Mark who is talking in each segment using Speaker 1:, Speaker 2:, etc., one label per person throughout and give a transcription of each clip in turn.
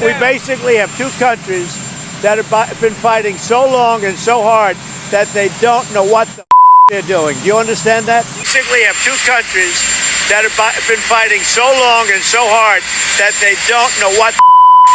Speaker 1: We basically have two countries that have been fighting so long and so hard that they don't know what the they're doing. Do you understand that? Basically have two countries that have been fighting so long and so hard that they don't know what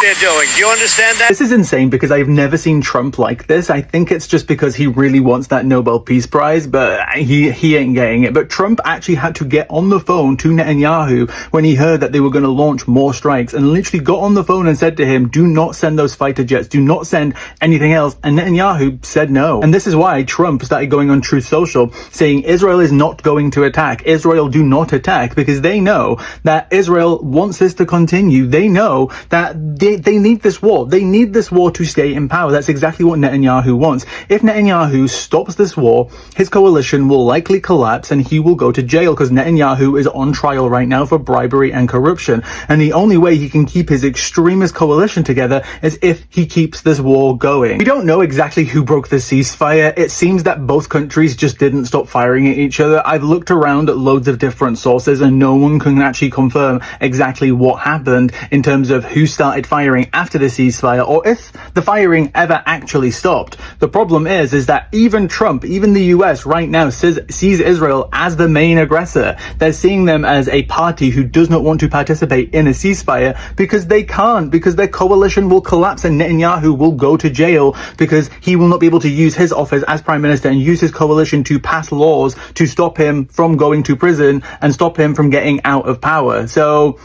Speaker 1: they're doing. Do you understand that?
Speaker 2: This is insane because I've never seen Trump like this. I think it's just because he really wants that Nobel Peace Prize, but he ain't getting it. But Trump actually had to get on the phone to Netanyahu when he heard that they were going to launch more strikes, and literally got on the phone and said to him, do not send those fighter jets, do not send anything else. And Netanyahu said no. And this is why Trump started going on Truth Social saying Israel is not going to attack. Israel do not attack, because they know that Israel wants this to continue. They know that they need this war. They need this war to stay in power. That's exactly what Netanyahu wants. If Netanyahu stops this war, his coalition will likely collapse and he will go to jail, because Netanyahu is on trial right now for bribery and corruption. And the only way he can keep his extremist coalition together is if he keeps this war going. We don't know exactly who broke the ceasefire. It seems that both countries just didn't stop firing at each other. I've looked around at loads of different sources and no one can actually confirm exactly what happened in terms of who started firing after the ceasefire, or if the firing ever actually stopped. The problem is that even Trump, even the US right now sees Israel as the main aggressor. They're seeing them as a party who does not want to participate in a ceasefire because they can't, because their coalition will collapse and Netanyahu will go to jail because he will not be able to use his office as prime minister and use his coalition to pass laws to stop him from going to prison and stop him from getting out of power. So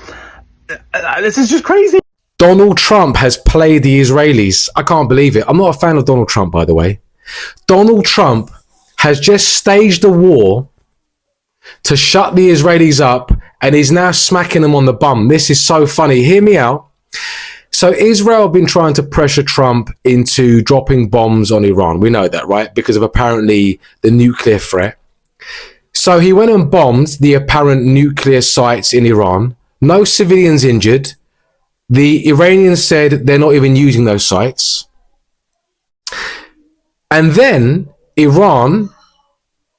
Speaker 2: this is just crazy.
Speaker 3: Donald Trump has played the Israelis. I can't believe it. I'm not a fan of Donald Trump, by the way. Donald Trump has just staged a war to shut the Israelis up, and he's now smacking them on the bum. This is so funny. Hear me out. So Israel have been trying to pressure Trump into dropping bombs on Iran. We know that, right? Because of apparently the nuclear threat. So he went and bombed the apparent nuclear sites in Iran. No civilians injured. The Iranians said they're not even using those sites. And then Iran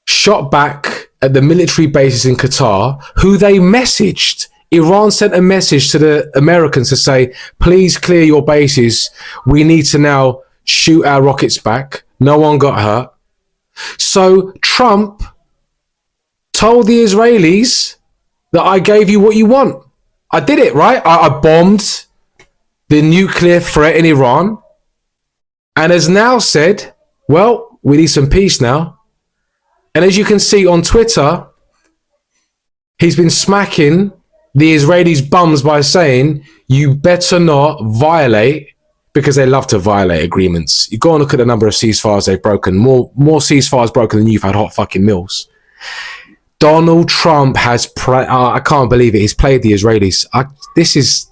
Speaker 3: shot back at the military bases in Qatar, who they messaged. Iran sent a message to the Americans to say, please clear your bases. We need to now shoot our rockets back. No one got hurt. So Trump told the Israelis that I gave you what you want. I did it, right? I bombed the nuclear threat in Iran and has now said, well, we need some peace now. And as you can see on Twitter, he's been smacking the Israelis' bums by saying, you better not violate, because they love to violate agreements. You go and look at the number of ceasefires they've broken. More ceasefires broken than you've had hot fucking meals. Donald Trump has, I can't believe it. He's played the Israelis. This is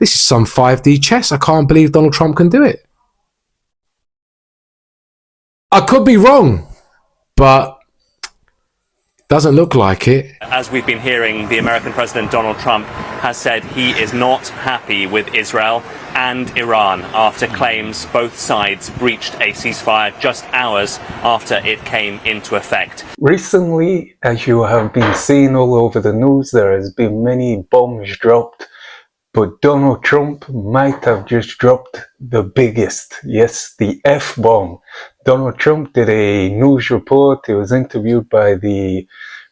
Speaker 3: some 5D chess. I can't believe Donald Trump can do it. I could be wrong, but doesn't look like it.
Speaker 4: As we've been hearing, the American President Donald Trump has said he is not happy with Israel and Iran after claims both sides breached a ceasefire just hours after it came into effect.
Speaker 5: Recently, as you have been seeing all over the news, there has been many bombs dropped, but Donald Trump might have just dropped the biggest. Yes, the F-bomb. Donald Trump did a news report. He was interviewed by the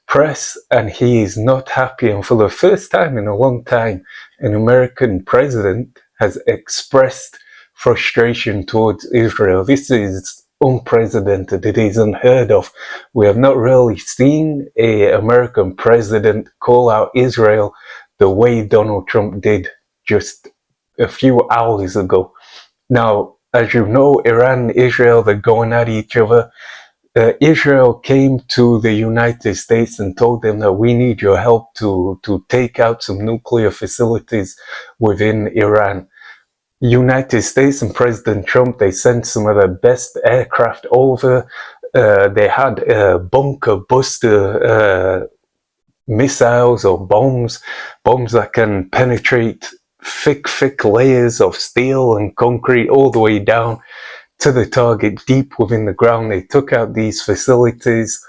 Speaker 5: press and he is not happy. And for the first time in a long time, an American president has expressed frustration towards Israel. This is unprecedented. It is unheard of. We have not really seen an American president call out Israel the way Donald Trump did just a few hours ago. Now, as you know, Iran and Israel, they're going at each other. Israel came to the United States and told them that we need your help to take out some nuclear facilities within Iran. United States and President Trump, they sent some of their best aircraft over. They had bunker buster missiles or bombs that can penetrate thick layers of steel and concrete all the way down to the target deep within the ground. They took out these facilities.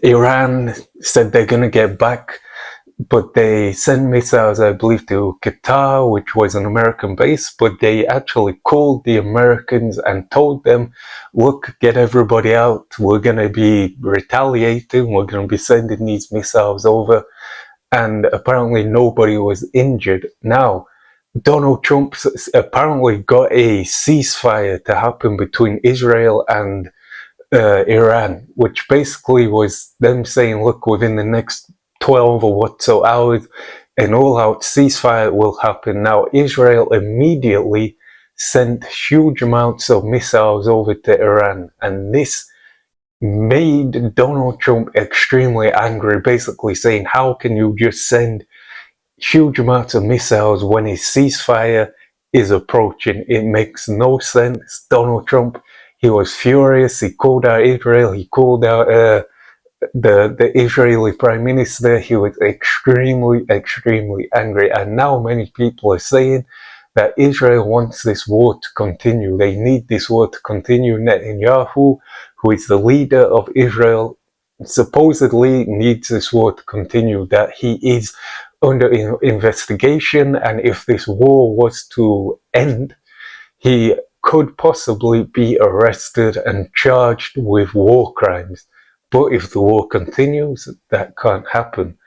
Speaker 5: Iran said they're going to get back but they sent missiles, I believe, to Qatar, which was an American base, but they actually called the Americans and told them, look, get everybody out, we're going to be retaliating, we're going to be sending these missiles over, and apparently nobody was injured. Now, Donald Trump apparently got a ceasefire to happen between Israel and Iran, which basically was them saying, look, within the next 12 or what so hours, an all-out ceasefire will happen. Now, Israel immediately sent huge amounts of missiles over to Iran, and this made Donald Trump extremely angry, basically saying, how can you just send huge amounts of missiles when a ceasefire is approaching? It makes no sense. Donald Trump, he was furious. He called out Israel. He called out the Israeli Prime Minister. He was extremely angry. And now many people are saying that Israel wants this war to continue. They need this war to continue. Netanyahu, who is the leader of Israel, supposedly needs this war to continue, that he is under investigation, and if this war was to end, he could possibly be arrested and charged with war crimes. But if the war continues, that can't happen.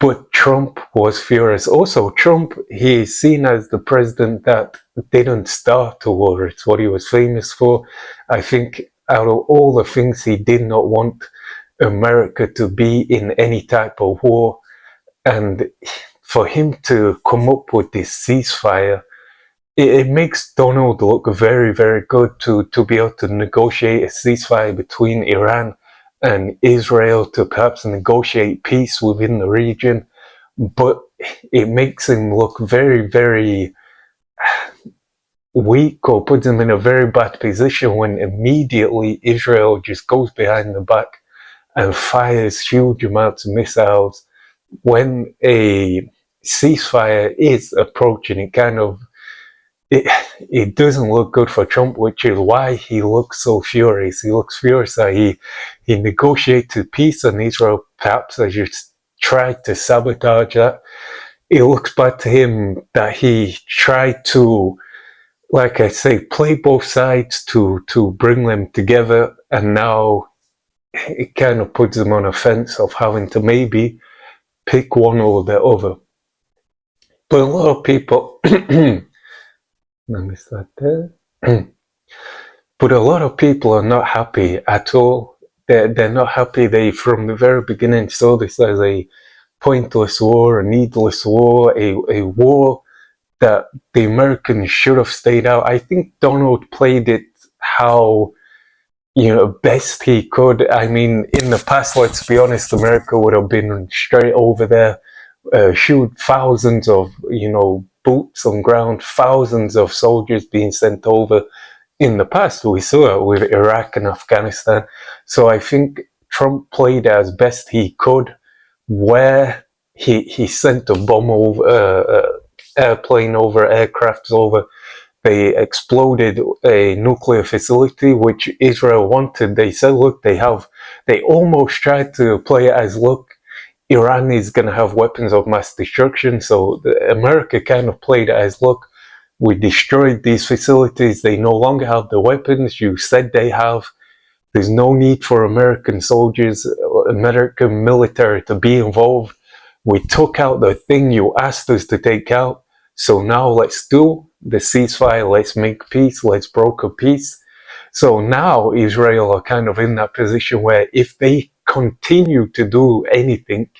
Speaker 5: But Trump was furious. Also, Trump, he is seen as the president that didn't start a war. It's what he was famous for. I think out of all the things, he did not want America to be in any type of war. And for him to come up with this ceasefire, it makes Donald look very good to be able to negotiate a ceasefire between Iran and Israel, to perhaps negotiate peace within the region. But it makes him look very weak, or puts him in a very bad position when immediately Israel just goes behind the back and fires huge amounts of missiles. When a ceasefire is approaching, it doesn't look good for Trump, which is why he looks so furious. He looks furious that he negotiated peace, and Israel perhaps has just tried to sabotage that. It looks bad to him that he tried to, like I say, play both sides to bring them together, and now it kind of puts them on a fence of having to maybe pick one or the other. But a lot of people, let me start there. But a lot of people are not happy at all. They're not happy. They, from the very beginning, saw this as a pointless war, a needless war, a war that the Americans should have stayed out. I think Donald played it how, best he could. I mean, in the past, let's be honest, America would have been straight over there, shoot thousands of, boots on ground, thousands of soldiers being sent over. In the past, we saw it with Iraq and Afghanistan. So I think Trump played as best he could, where he sent a bomb over, airplane over, aircrafts over. They exploded a nuclear facility, which Israel wanted. They said, look, they almost tried to play it as, look, Iran is going to have weapons of mass destruction. So America kind of played it as, look, we destroyed these facilities. They no longer have the weapons you said they have. There's no need for American soldiers, American military to be involved. We took out the thing you asked us to take out. So now let's do the ceasefire. Let's make peace. Let's broker peace. So now Israel are kind of in that position where if they continue to do anything,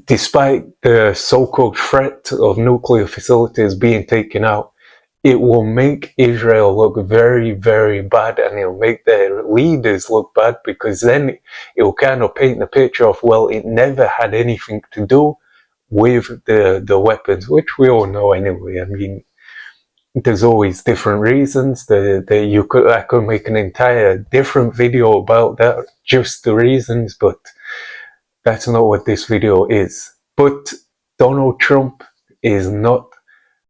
Speaker 5: despite the so-called threat of nuclear facilities being taken out, it will make Israel look very bad, and it'll make their leaders look bad, because then it will kind of paint the picture of, well, it never had anything to do with the weapons, which we all know anyway. I mean, there's always different reasons. I could make an entire different video about that, just the reasons, but that's not what this video is. But Donald Trump is not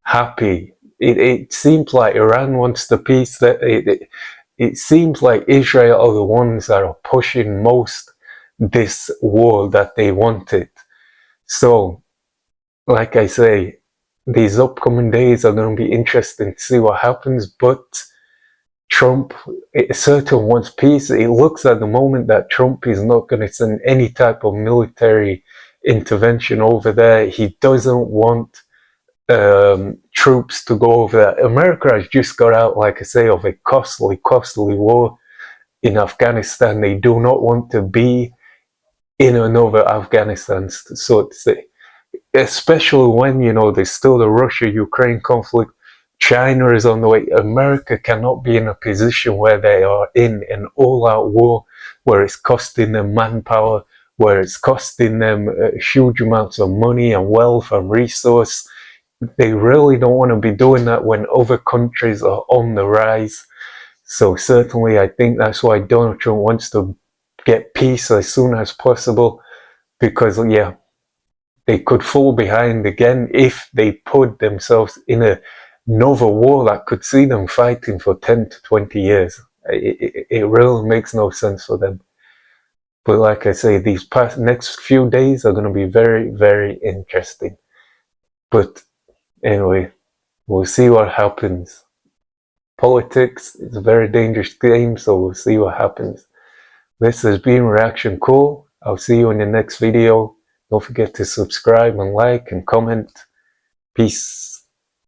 Speaker 5: happy. It seems like Iran wants the peace. It seems like Israel are the ones that are pushing most this war that they wanted. So, like I say, these upcoming days are going to be interesting to see what happens, but Trump certainly wants peace. It looks at the moment that Trump is not going to send any type of military intervention over there. He doesn't want troops to go over there. America has just got out, like I say, of a costly war in Afghanistan. They do not want to be in another Afghanistan, so to say. Especially when, you know, there's still the Russia-Ukraine conflict. China is on the way. America cannot be in a position where they are in an all-out war, where it's costing them manpower, where it's costing them huge amounts of money and wealth and resource. They really don't want to be doing that when other countries are on the rise. So certainly I think that's why Donald Trump wants to get peace as soon as possible, because, yeah, they could fall behind again if they put themselves in another war that could see them fighting for 10 to 20 years. It really makes no sense for them. But like I say, these next few days are going to be very, very interesting. But anyway, we'll see what happens. Politics is a very dangerous game, so we'll see what happens. This has been Reaction Cool. I'll see you in the next video. Don't forget to subscribe and like and comment. Peace.